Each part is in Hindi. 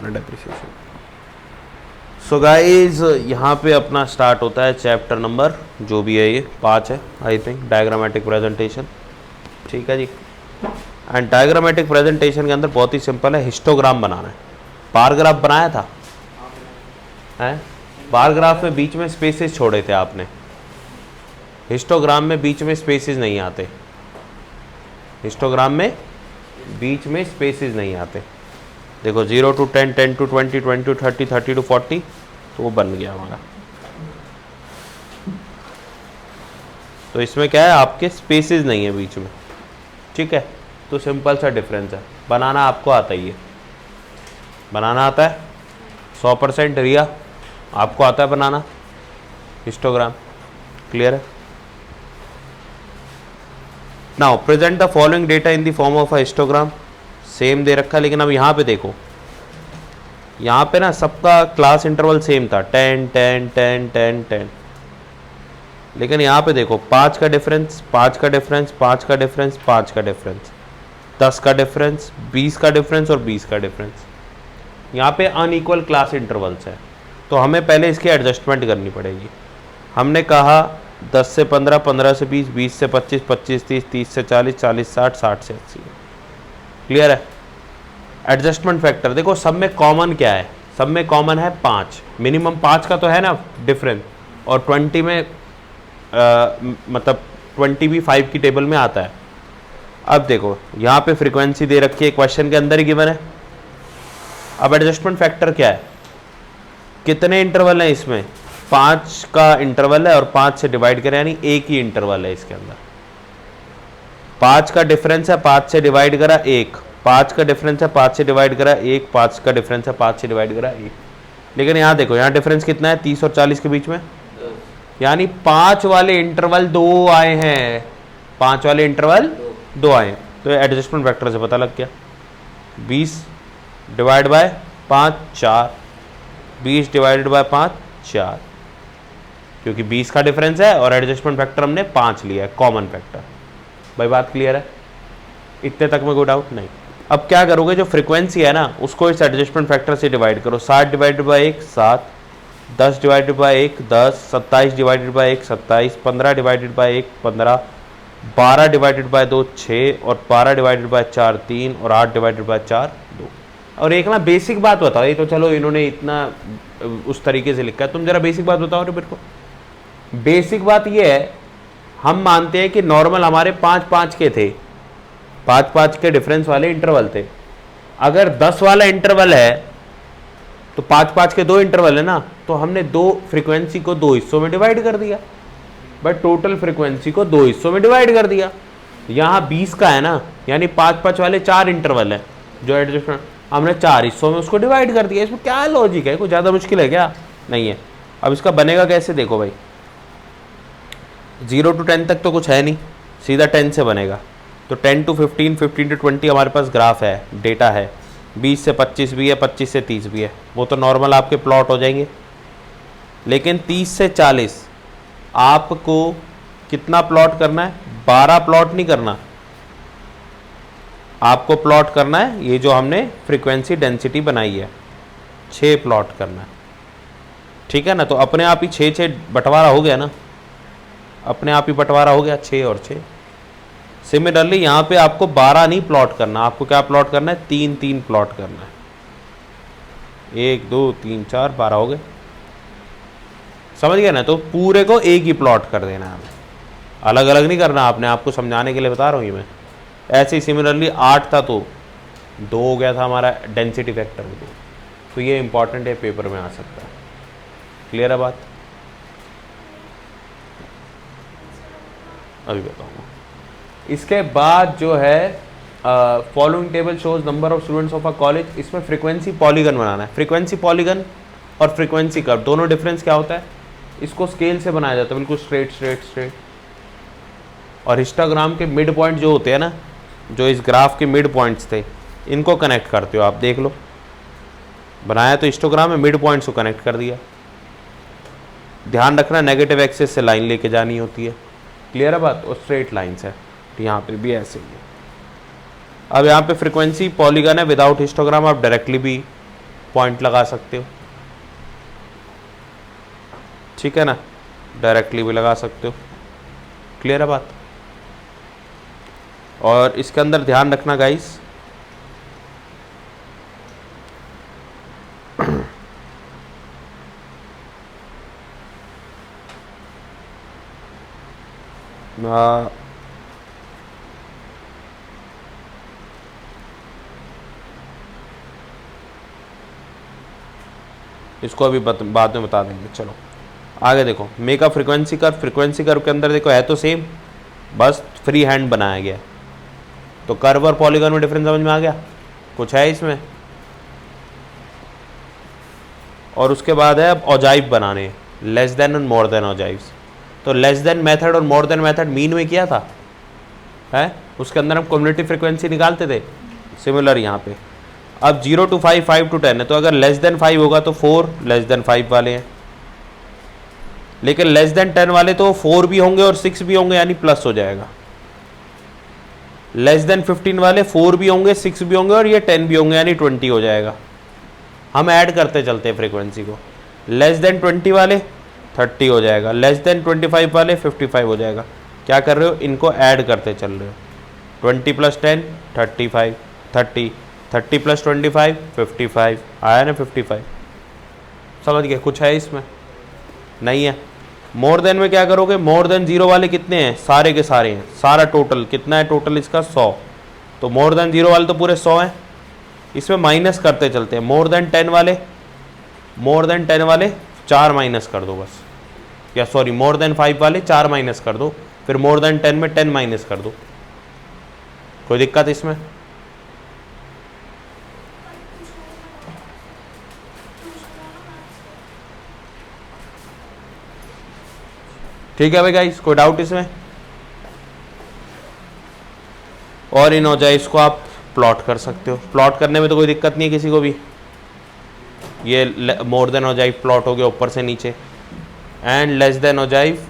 अपना डेप्रिसिएशन। सो गाइज यहाँ पे अपना स्टार्ट होता है चैप्टर नंबर जो भी है, ये 5 है आई थिंक, डायग्रामेटिक प्रेजेंटेशन। ठीक है जी। एंड डायग्रामेटिक प्रेजेंटेशन के अंदर बहुत ही सिंपल है, हिस्टोग्राम बनाना है। बार ग्राफ बनाया था है? बार ग्राफ में बीच में स्पेसेस छोड़े थे आपने, हिस्टोग्राम में बीच में स्पेसेस नहीं आते, हिस्टोग्राम में बीच में स्पेसेस नहीं आते। देखो 0 to 10, 10 to 20, 20 to 30, 30 to 40, तो वो बन गया हमारा। तो इसमें क्या है, आपके स्पेसेस नहीं है बीच में। ठीक है, तो सिंपल सा डिफरेंस है। बनाना आपको आता ही है, बनाना आता है 100%। रिया आपको आता है बनाना हिस्टोग्राम, क्लियर है। Now present the following data in the form of a histogram. Same दे रखा है, लेकिन अब यहाँ पे देखो, यहाँ पे ना सबका क्लास इंटरवल सेम था, 10 10 10 10 10। लेकिन यहाँ पे देखो 5 का डिफरेंस, 5 का डिफरेंस, 5 का डिफरेंस, 5 का डिफरेंस, 10 का डिफरेंस, 20 का डिफरेंस और 20 का डिफरेंस। यहाँ पे अनइक्वल क्लास इंटरवल्स है, तो हमें पहले इसकी एडजस्टमेंट करनी पड़ेगी। हमने कहा 10 से 15, 15 से 20, 20 से 25, 25 30, 30 से 40, 40 60, 60 से 80। क्लियर है। एडजस्टमेंट फैक्टर देखो, सब में कॉमन क्या है, सब में कॉमन है 5, मिनिमम 5 का तो है ना डिफरेंस, और 20 में मतलब 20 भी 5 की टेबल में आता है। अब देखो यहाँ पे फ्रीक्वेंसी दे रखी है, क्वेश्चन के अंदर ही गिवन है। अब एडजस्टमेंट फैक्टर क्या है, कितने इंटरवल है इसमें, 5 का इंटरवल है और 5 से डिवाइड करें, यानी एक ही इंटरवल है इसके अंदर। 5 का डिफरेंस है, 5 से डिवाइड करा 1, 5 का डिफरेंस है, 5 से डिवाइड करा 1, 5 का डिफरेंस है, 5 से डिवाइड करा 1। लेकिन यहाँ देखो, यहाँ डिफरेंस कितना है, 30 और 40 के बीच में, यानी 5 वाले इंटरवल 2 आए हैं, 5 वाले इंटरवल 2 आए हैं। तो एडजस्टमेंट फैक्टर से पता लग गया, 20 डिवाइड बाय 5 4, 20 डिवाइडेड बाय 5 4, क्योंकि 20 का डिफरेंस है और एडजस्टमेंट फैक्टर हमने 5 लिया है, कॉमन फैक्टर। भाई बात क्लियर है, इतने तक में कोई डाउट नहीं। अब क्या करोगे, जो फ्रीक्वेंसी है ना उसको इस एडजस्टमेंट फैक्टर से डिवाइड करो। 60 divided by 1 7, 10 divided by 1 10, 27 divided by 1 27, 15 divided by 1 15, 12 divided by 2 6, और 12 डिवाइडेड बाय 4 3, और 8 डिवाइडेड बाय 4 2। और एक ना बेसिक बात बताओ, ये तो चलो इन्होंने इतना उस तरीके से लिखा है, तुम जरा बेसिक बात बताओ मेरे को। बेसिक बात ये है, हम मानते हैं कि नॉर्मल हमारे 5 5 के थे, 5 5 के डिफरेंस वाले इंटरवल थे। अगर 10 वाला इंटरवल है तो 5 5 के 2 इंटरवल है ना, तो हमने 2 फ्रीक्वेंसी को 2 हिस्सों में डिवाइड कर दिया, बट टोटल फ्रीक्वेंसी को 2 हिस्सों में डिवाइड कर दिया। यहाँ 20 का है ना, यानी 5 5 वाले 4 इंटरवल है, जो एडजस्टमेंट हमने 4 हिस्सों में उसको डिवाइड कर दिया। इसमें क्या लॉजिक है, कोई ज़्यादा मुश्किल है क्या? नहीं है। अब इसका बनेगा कैसे, देखो भाई 0 to 10 तक तो कुछ है नहीं, सीधा 10 से बनेगा। तो 10 to 15, 15 to 20 हमारे पास ग्राफ है, डेटा है। 20 से 25 भी है, 25 से 30 भी है, वो तो नॉर्मल आपके प्लॉट हो जाएंगे। लेकिन 30 से 40 आपको कितना प्लॉट करना है, 12 प्लॉट नहीं करना, आपको प्लॉट करना है ये जो हमने फ्रीक्वेंसी डेंसिटी बनाई है, 6 प्लॉट करना है। ठीक है ना, तो अपने आप ही 6 6 बंटवारा हो गया ना, अपने आप ही बंटवारा हो गया 6 और 6। सिमिलरली यहाँ पे आपको 12 नहीं प्लॉट करना, आपको क्या प्लॉट करना है, 3 3 प्लॉट करना है। 1 2 3 4 12 हो गए, समझ गए ना। तो पूरे को एक ही प्लॉट कर देना है हमें, अलग अलग नहीं करना, आपने आपको समझाने के लिए बता रहा हूँ ये मैं। ऐसे ही सिमिलरली 8 था तो 2 हो गया था हमारा डेंसिटी फैक्टर। तो ये इंपॉर्टेंट है, पेपर में आ सकता है। क्लियर है बात? अभी बताऊंगा। इसके बाद जो है following table shows number of students of a college, इसमें फ्रीक्वेंसी पॉलीगन बनाना है। फ्रीक्वेंसी पॉलीगन और फ्रीक्वेंसी कर्व दोनों डिफरेंस क्या होता है, इसको स्केल से बनाया जाता है, बिल्कुल स्ट्रेट स्ट्रेट स्ट्रेट। और हिस्टोग्राम के मिड पॉइंट जो होते हैं ना, जो इस ग्राफ के मिड पॉइंट्स थे, इनको कनेक्ट करते हो आप, देख लो बनाया तो हिस्टोग्राम में मिड पॉइंट्स को कनेक्ट कर दिया। ध्यान रखना नेगेटिव एक्सिस से लाइन लेके जानी होती है। क्लियर है बात? और स्ट्रेट लाइंस है, तो यहाँ पे भी ऐसे ही है। अब यहाँ पे फ्रीक्वेंसी पॉलीगन है विदाउट हिस्टोग्राम, आप डायरेक्टली भी पॉइंट लगा सकते हो, ठीक है ना, डायरेक्टली भी लगा सकते हो। क्लियर है बात। और इसके अंदर ध्यान रखना गाइस, इसको अभी बाद में बता देंगे। चलो आगे देखो, make a frequency curve. Frequency curve के अंदर देखो है तो सेम, बस फ्री हैंड बनाया गया है। तो कर्व और पॉलीगॉन में डिफरेंस समझ में आ गया, कुछ है इसमें। और उसके बाद है अब ऑजाइव बनाने, लेस देन और मोर देन ऑजाइव्स। तो लेस देन मेथड और मोर देन मेथड मीन में किया था है, उसके अंदर हम कम्युलेटिव फ्रीक्वेंसी निकालते थे। सिमिलर यहाँ पे अब 0 to 5, 5 to 10 है, तो अगर लेस देन 5 होगा तो 4 लेस देन 5 वाले हैं, लेकिन लेस देन 10 वाले तो 4 भी होंगे और 6 भी होंगे, यानी प्लस हो जाएगा। लेस देन 15 वाले 4 भी होंगे, 6 भी होंगे और ये 10 भी होंगे, यानी 20 हो जाएगा। हम ऐड करते चलते हैं फ्रीक्वेंसी को। लेस देन 20 वाले 30 हो जाएगा, लेस देन 25 वाले 55 हो जाएगा। क्या कर रहे हो, इनको ऐड करते चल रहे हो। 20 + 10 35, 30, 30 + 25 55, आया ना 55। समझ गए, कुछ है इसमें नहीं है। मोर देन में क्या करोगे, मोर देन 0 वाले कितने हैं, सारे के सारे हैं, सारा टोटल कितना है, टोटल इसका 100। तो मोर देन 0 वाले तो पूरे 100 हैं, इसमें माइनस करते चलते हैं। मोर देन 10 वाले, मोर देन 10 वाले 4 माइनस कर दो बस, या सॉरी मोर देन 5 वाले 4 माइनस कर दो, फिर मोर देन 10 में 10 माइनस कर दो। कोई दिक्कत इसमें? ठीक है भाई गाइस, कोई डाउट इसमें? और इन ऑजाइव्स को आप प्लॉट कर सकते हो, प्लॉट करने में तो कोई दिक्कत नहीं है किसी को भी। ये मोर देन ऑजाइव प्लॉट हो गया ऊपर से नीचे, एंड लेस देन ऑजाइव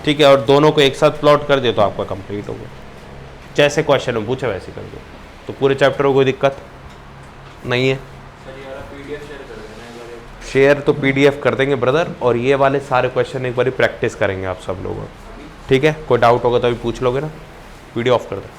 ठीक है, और दोनों को एक साथ प्लॉट कर दिया तो आपका कंप्लीट हो गया। जैसे क्वेश्चन में पूछे वैसे कर दो, तो पूरे चैप्टर को कोई दिक्कत नहीं है। शेयर तो PDF कर देंगे ब्रदर, और ये वाले सारे क्वेश्चन एक बार प्रैक्टिस करेंगे आप सब लोग, ठीक है। कोई डाउट होगा तो अभी पूछ लोगे ना, वीडियो ऑफ कर दो।